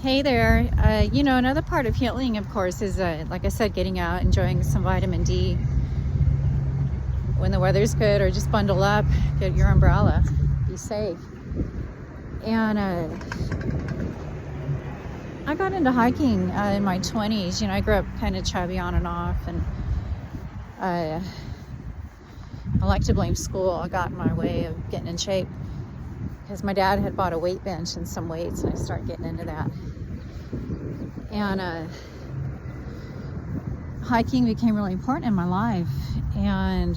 Hey there. Another part of healing, of course, is, like I said, getting out, enjoying some vitamin D when the weather's good, or just bundle up, get your umbrella, be safe. And I got into hiking in my 20s. I grew up kind of chubby on and off, and I like to blame school. I got in my way of getting in shape because my dad had bought a weight bench and some weights, and I started getting into that. And hiking became really important in my life, and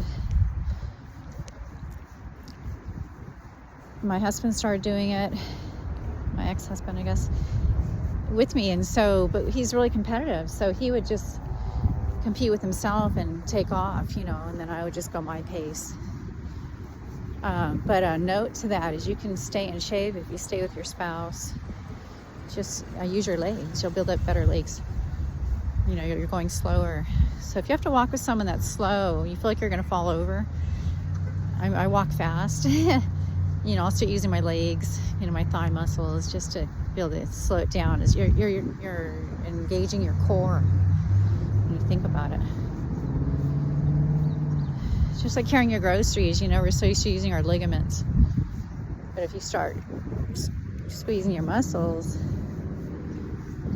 my husband started doing it, my ex-husband, I guess, with me. And so, but he's really competitive, so he would just compete with himself and take off, and then I would just go my pace. But a note to that is you can stay in shape if you stay with your spouse. Just use your legs. You'll build up better legs. You're going slower. So if you have to walk with someone that's slow, you feel like you're going to fall over. I walk fast. I'll start using my legs, my thigh muscles, just to be able to slow it down. As you're engaging your core when you think about it. It's just like carrying your groceries. We're so used to using our ligaments, but if you start squeezing your muscles,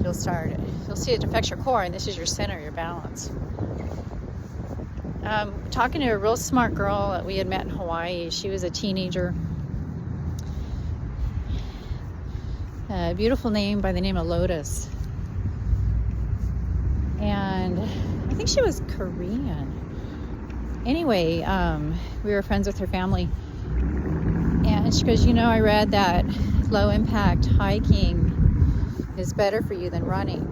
you'll see it affects your core, and this is your center, your balance. Talking to a real smart girl that we had met in Hawaii. She was a teenager. A beautiful name by the name of Lotus. And I think she was Korean. Anyway, we were friends with her family. And she goes, I read that low impact hiking is better for you than running.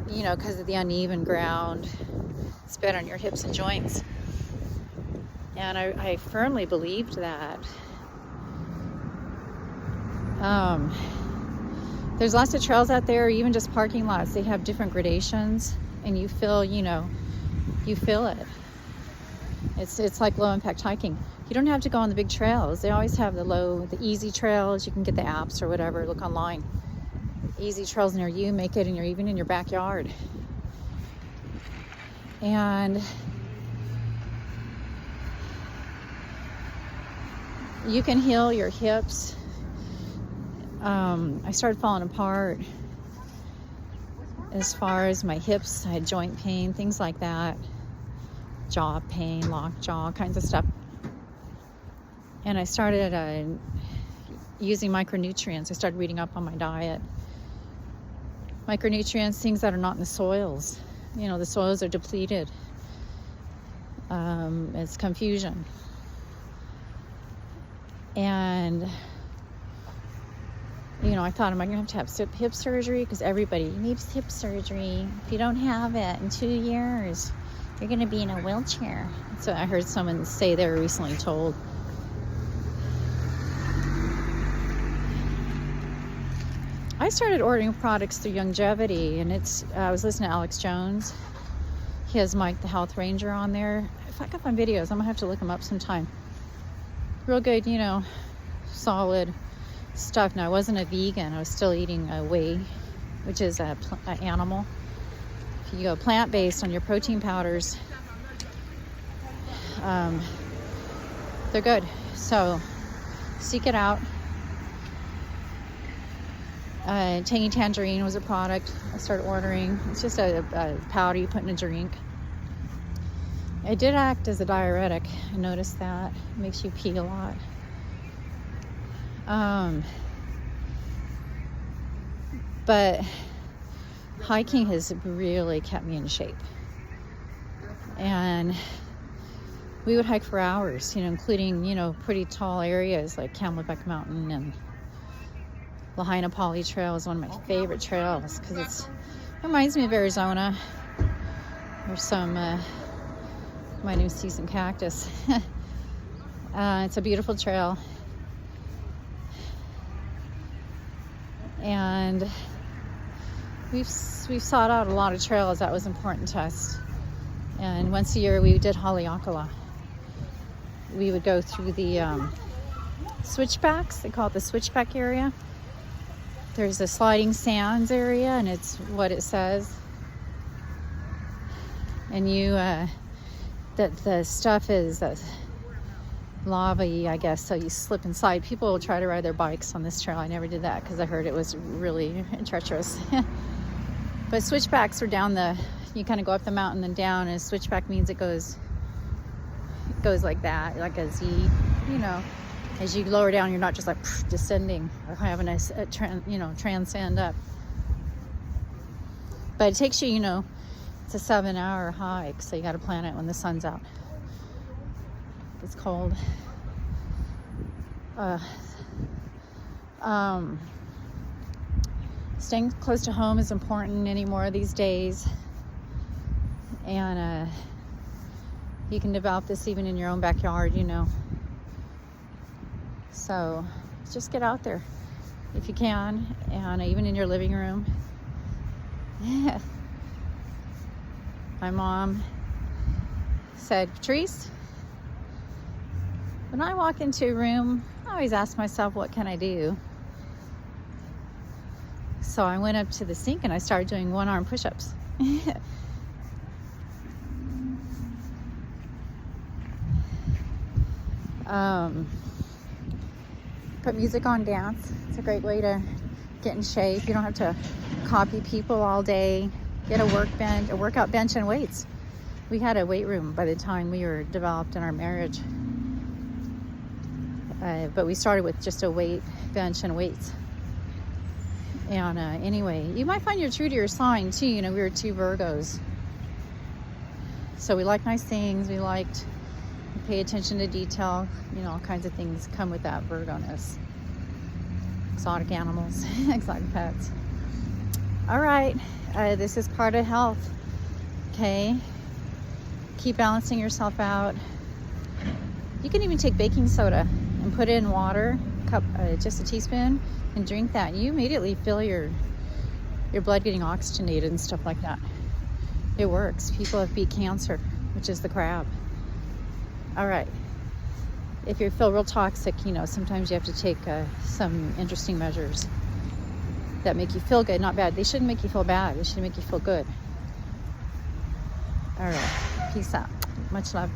Because of the uneven ground. It's better on your hips and joints. And I firmly believed that. There's lots of trails out there, even just parking lots. They have different gradations, and you feel it. It's like low impact hiking. You don't have to go on the big trails. They always have the easy trails. You can get the apps or whatever, look online. Easy trails near you, make it, and you're even in your backyard. And you can heal your hips. I started falling apart as far as my hips. I had joint pain, things like that, jaw pain, locked jaw, kinds of stuff. And I started using micronutrients. I started reading up on my diet. Micronutrients, things that are not in the soils. The soils are depleted. It's confusion. And I thought, am I going to have hip surgery? Because everybody needs hip surgery. If you don't have it in 2 years, you're going to be in a wheelchair. So I heard someone say they were recently told. I started ordering products through Longevity, and I was listening to Alex Jones. He has Mike the Health Ranger on there. If I can find videos, I'm going to have to look them up sometime. Real good, solid stuff. Now, I wasn't a vegan. I was still eating whey, which is an animal. If you go plant-based on your protein powders, they're good. So seek it out. Tangy Tangerine was a product I started ordering. It's just a powder you put in a drink. It did act as a diuretic. I noticed that. It makes you pee a lot. But hiking has really kept me in shape. And we would hike for hours, including, pretty tall areas like Camelback Mountain, and Lahaina Poly Trail is one of my favorite trails because it reminds me of Arizona. There's some, might even see some cactus. It's a beautiful trail. And we've sought out a lot of trails. That was important to us. And once a year we did Haleakala. We would go through the switchbacks. They call it the switchback area. There's a sliding sands area, and it's what it says. And you, the stuff is lava-y, I guess, so you slip and slide. People will try to ride their bikes on this trail. I never did that because I heard it was really treacherous. But switchbacks are down you kind of go up the mountain and down, and a switchback means it goes like that, like a Z, you know. As you lower down, you're not just like descending or having a transcend up. But it takes you, you know, it's a 7-hour hike, so you got to plan it when the sun's out. It's cold. Staying close to home is important anymore these days, and you can develop this even in your own backyard, you know. So just get out there if you can, and even in your living room. My mom said, Patrice, when I walk into a room, I always ask myself, what can I do? So I went up to the sink and I started doing one-arm push-ups. Put music on, dance. It's a great way to get in shape. You don't have to copy people all day. Get a workout bench and weights. We had a weight room by the time we were developed in our marriage. But we started with just a weight bench and weights. And anyway, you might find you're true to your sign too. You know, we were 2 Virgos. So we like nice things. We liked pay attention to detail. You know, all kinds of things come with that Virgo-ness. Exotic animals, exotic pets. All right, this is part of health. Okay, keep balancing yourself out. You can even take baking soda and put it in water, just a teaspoon, and drink that. You immediately feel your blood getting oxygenated and stuff like that. It works. People have beat cancer, which is the crab. All right. If you feel real toxic, you know, sometimes you have to take some interesting measures that make you feel good, not bad. They shouldn't make you feel bad. They should make you feel good. All right. Peace out. Much love.